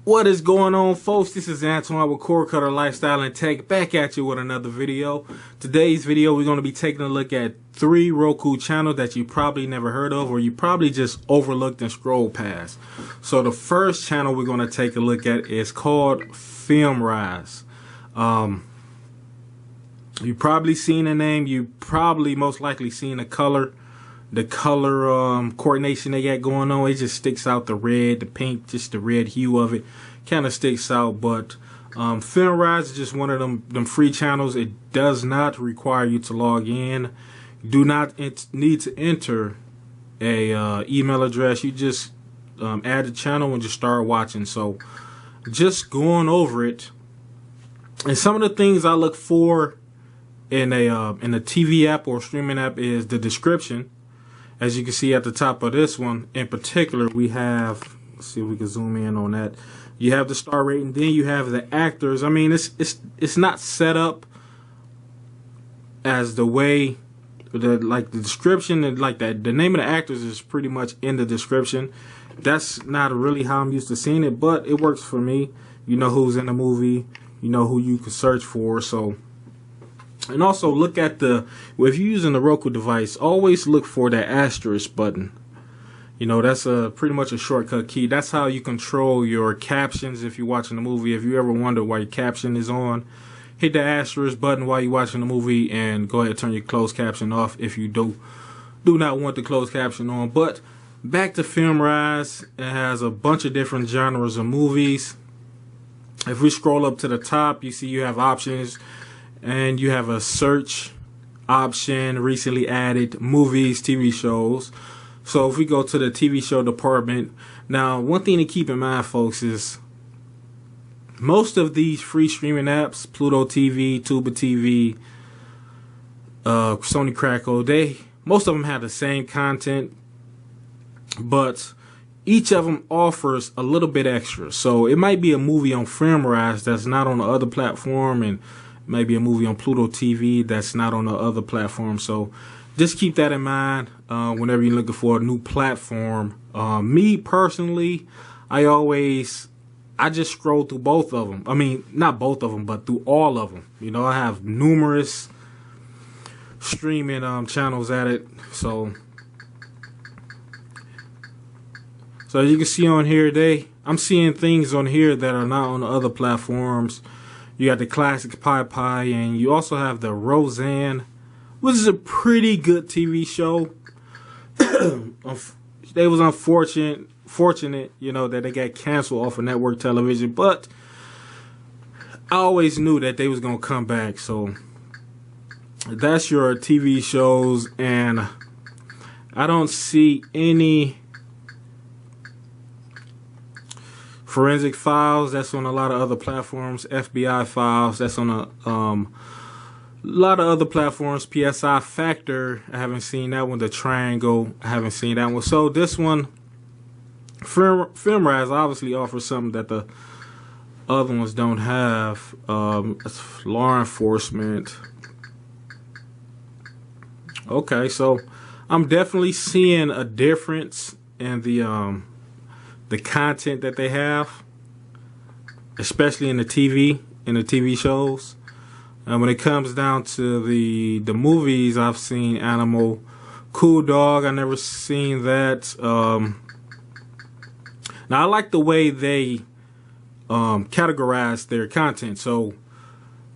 What is going on, folks? This is Antoine with Core Cutter Lifestyle and Tech, back at you with another video. Today's video, we're going to be taking a look at 3 Roku channels that you probably never heard of, or you probably just overlooked and scrolled past. So the first channel we're going to take a look at is called FilmRise. You probably seen the name. You probably most likely seen the color coordination they got going on. It just sticks out, the red, the pink, just the red hue of it kind of sticks out. But FilmRise is just one of them free channels. It does not require you to log in. Do not need to enter a email address. You just add the channel and just start watching. So just going over it, and some of the things I look for in a TV app or streaming app is the description. As you can see at the top of this one in particular, we have, let's see if we can zoom in on that. You have the star rating, then you have the actors. I mean, it's not set up as the way like the description and like that. The name of the actors is pretty much in the description. That's not really how I'm used to seeing it, but it works for me. You know who's in the movie, you know who you can search for. So, and also look at if you're using the Roku device, always look for that asterisk button. You know, that's pretty much a shortcut key. That's how you control your captions if you're watching the movie. If you ever wonder why your caption is on, hit the asterisk button while you're watching the movie and go ahead and turn your closed caption off if you do not want the closed caption on. But back to FilmRise, it has a bunch of different genres of movies. If we scroll up to the top, you see you have options. And you have a search option, recently added, movies, TV shows. So if we go to the TV show department, now one thing to keep in mind, folks, is most of these free streaming apps, Pluto TV, Tuba TV, Sony Crackle, most of them have the same content, but each of them offers a little bit extra. So it might be a movie on FilmRise that's not on the other platform, and maybe a movie on Pluto TV that's not on the other platform. So just keep that in mind whenever you're looking for a new platform. Me personally, I just scroll through both of them. I mean, not both of them, but through all of them. You know, I have numerous streaming channels at it. So as you can see on here, I'm seeing things on here that are not on the other platforms. You got the classic Pie, and you also have the Roseanne, which is a pretty good TV show. They was fortunate, you know, that they got canceled off of network television, but I always knew that they was gonna come back. So that's your TV shows, and I don't see any Forensic Files, that's on a lot of other platforms. FBI Files, that's on a lot of other platforms. PSI Factor, I haven't seen that one. The Triangle, I haven't seen that one. So this one, FilmRise obviously offers something that the other ones don't have. It's law enforcement. Okay, so I'm definitely seeing a difference in the content that they have, especially in the TV shows. And when it comes down to the movies, I've seen Animal, Cool Dog. I never seen that. Now I like the way they categorize their content. So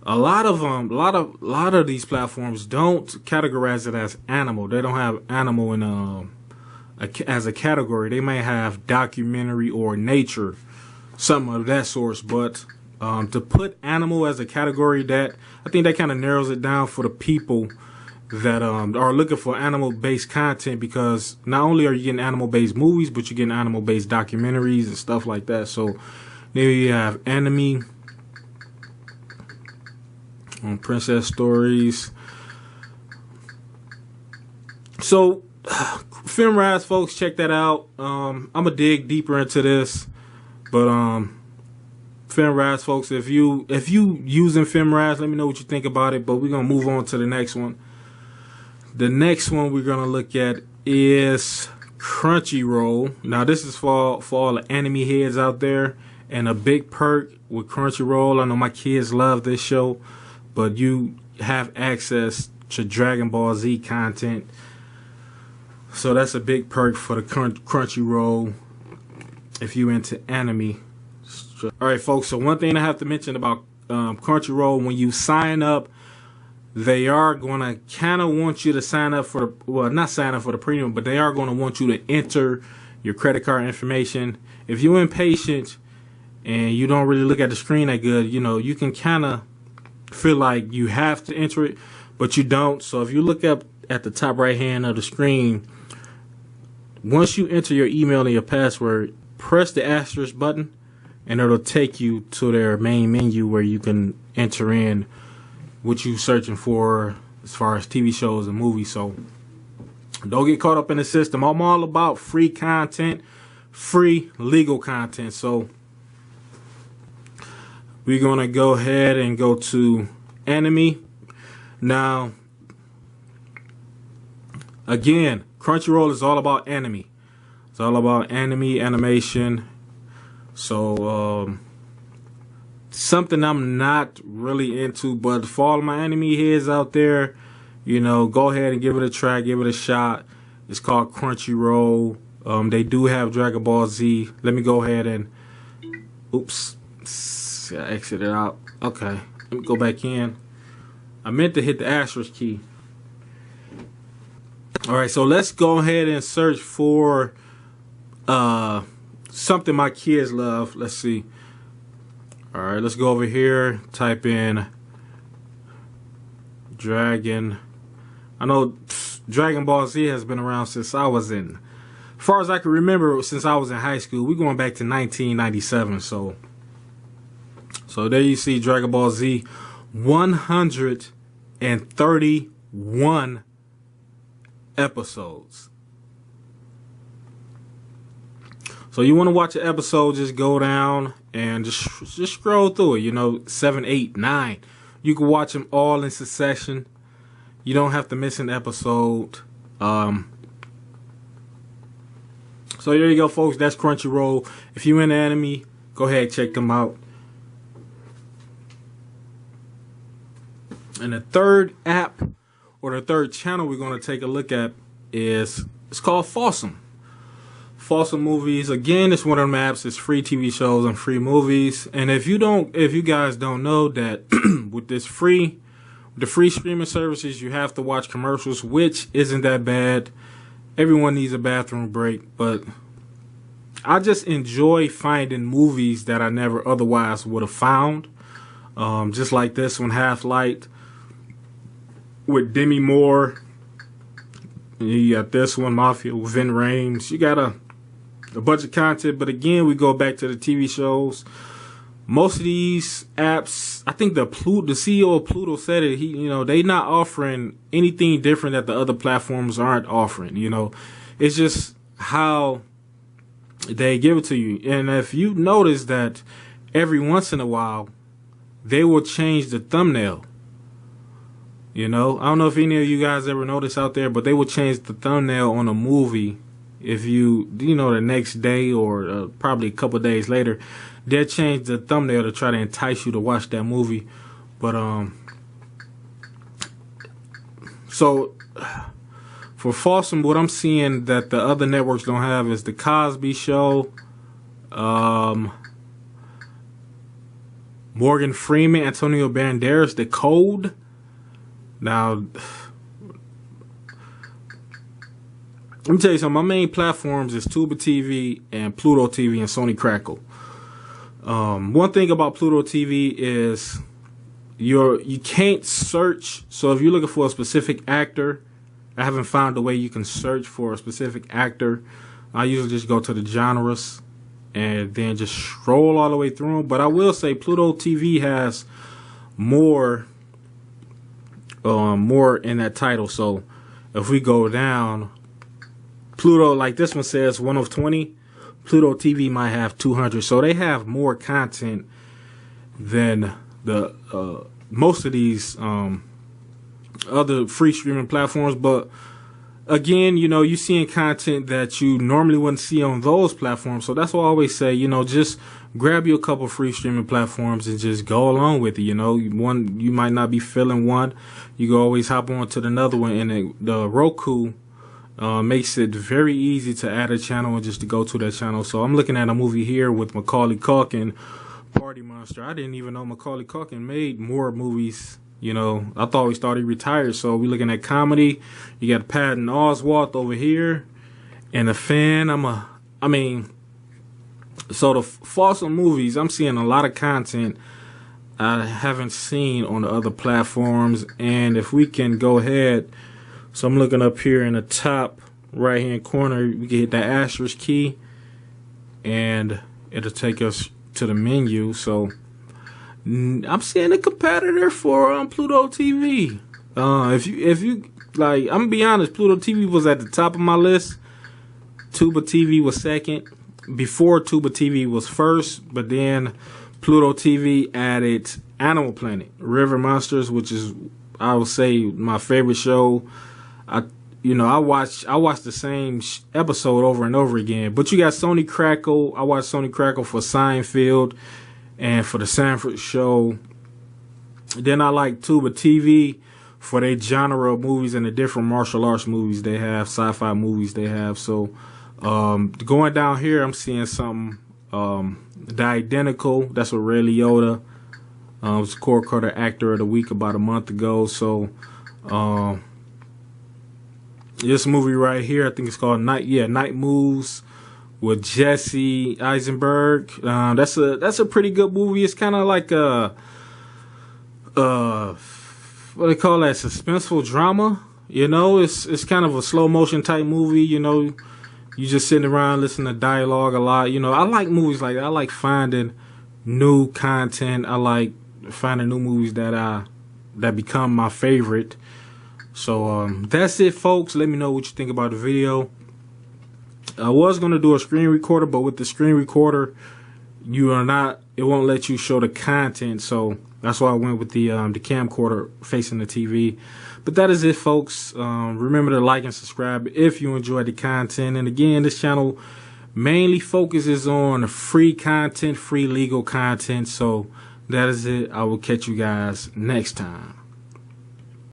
a lot of these platforms don't categorize it as animal. They don't have animal in as a category. They may have documentary or nature, something of that sort. But to put animal as a category, that I think that kind of narrows it down for the people that are looking for animal-based content, because not only are you getting animal-based movies, but you're getting animal-based documentaries and stuff like that. So there you have anime, princess stories. So FilmRise, folks, check that out. I'm gonna dig deeper into this, but FilmRise, folks, if you using FilmRise, let me know what you think about it. But we're gonna move on to the next one. The next one we're gonna look at is Crunchyroll. Now this is for all the anime heads out there, And a big perk with Crunchyroll, I know my kids love this show, but you have access to Dragon Ball Z content. So that's a big perk for the Crunchyroll if you into anime. Alright folks, so one thing I have to mention about Crunchyroll, when you sign up, they are going to kind of want you to sign up for the, well, not sign up for the premium, but they are going to want you to enter your credit card information. If you're impatient and you don't really look at the screen that good, you know, you can kind of feel like you have to enter it, but you don't. So if you look up at the top right hand of the screen, once you enter your email and your password, press the asterisk button and it'll take you to their main menu where you can enter in what you're searching for as far as TV shows and movies. So don't get caught up in the system. I'm all about free content, free legal content. So we're going to go ahead and go to anime. Now, again, Crunchyroll is all about anime. It's all about anime, animation. So, something I'm not really into, but for all my anime heads out there, you know, go ahead and give it a try, give it a shot. It's called Crunchyroll. They do have Dragon Ball Z. Let me go ahead and, oops, I exited out. Okay, let me go back in. I meant to hit the asterisk key. Alright, so let's go ahead and search for something my kids love. Let's see. Alright, let's go over here. Type in Dragon. I know Dragon Ball Z has been around since I was in, as far as I can remember, since I was in high school. We're going back to 1997. So there you see Dragon Ball Z. 131 episodes. So you want to watch an episode, just go down and just scroll through it. You know, 7, 8, 9. You can watch them all in succession. You don't have to miss an episode. So there you go, folks. That's Crunchyroll. If you're into anime, go ahead, check them out. And the third app, or the third channel we're going to take a look at is, it's called Fawsome. Fawsome Movies. Again, it's one of them apps. It's free TV shows and free movies. And if you guys don't know that with the free streaming services, you have to watch commercials, which isn't that bad. Everyone needs a bathroom break, but I just enjoy finding movies that I never otherwise would have found. Just like this one, Half-Light, with Demi Moore. You got this one, Mafia, with Vin Rames. You got a bunch of content, but again, we go back to the TV shows. Most of these apps, I think the CEO of Pluto said it. They not offering anything different that the other platforms aren't offering. It's just how they give it to you. And if you notice that every once in a while, they will change the thumbnail. I don't know if any of you guys ever notice out there, but they will change the thumbnail on a movie. If the next day or probably a couple of days later, they'll change the thumbnail to try to entice you to watch that movie. But so for Fawsome, what I'm seeing that the other networks don't have is the Cosby Show, Morgan Freeman, Antonio Banderas, The Code. Now, let me tell you something. My main platforms is Tuba TV and Pluto TV and Sony Crackle. One thing about Pluto TV is you can't search. So if you're looking for a specific actor, I haven't found a way you can search for a specific actor. I usually just go to the genres and then just scroll all the way through them. But I will say Pluto TV has more in that title. So if we go down, Pluto, like this one says 1 of 20, Pluto TV might have 200. So they have more content than the most of these other free streaming platforms. But again, you know, you seeing content that you normally wouldn't see on those platforms. So that's why I always say, you know, just grab you a couple free streaming platforms and just go along with it. You know, one, you might not be feeling one, you can always hop on to another one. And the Roku makes it very easy to add a channel and just to go to that channel. So I'm looking at a movie here with Macaulay Culkin, Party Monster. I didn't even know Macaulay Culkin made more movies. You know, I thought he started retired. So we're looking at comedy. You got Patton Oswalt over here, and a fan. So the Fawsome movies, I'm seeing a lot of content I haven't seen on the other platforms. And if we can go ahead, so I'm looking up here in the top right hand corner, we can hit the asterisk key, and it'll take us to the menu. So I'm seeing a competitor for Pluto TV. If you like, I'm gonna be honest, Pluto TV was at the top of my list. Tuba TV was second. Before Tuba TV was first, but then Pluto TV added Animal Planet, River Monsters, which is, I would say, my favorite show. I watched the same episode over and over again. But you got Sony Crackle. I watched Sony Crackle for Seinfeld and for the Sanford Show. Then I like Tuba TV for their genre of movies and the different martial arts movies they have, sci-fi movies they have. So going down here, I'm seeing something, The Identical. That's with Ray Liotta. Was Core Carter Actor of the Week about a month ago. So this movie right here, I think it's called Night Moves with Jesse Eisenberg. That's a pretty good movie. It's kind of like a what they call that, suspenseful drama. You know, it's kind of a slow motion type movie. You know, you just sitting around listening to dialogue a lot. You know, I like movies like that. I like finding new content. I like finding new movies that become my favorite. So that's it, folks. Let me know what you think about the video. I was gonna do a screen recorder, but with the screen recorder, it won't let you show the content. So that's why I went with the camcorder facing the TV. But that is it, folks. Remember to like and subscribe if you enjoyed the content. And again, this channel mainly focuses on free content, free legal content. So that is it. I will catch you guys next time.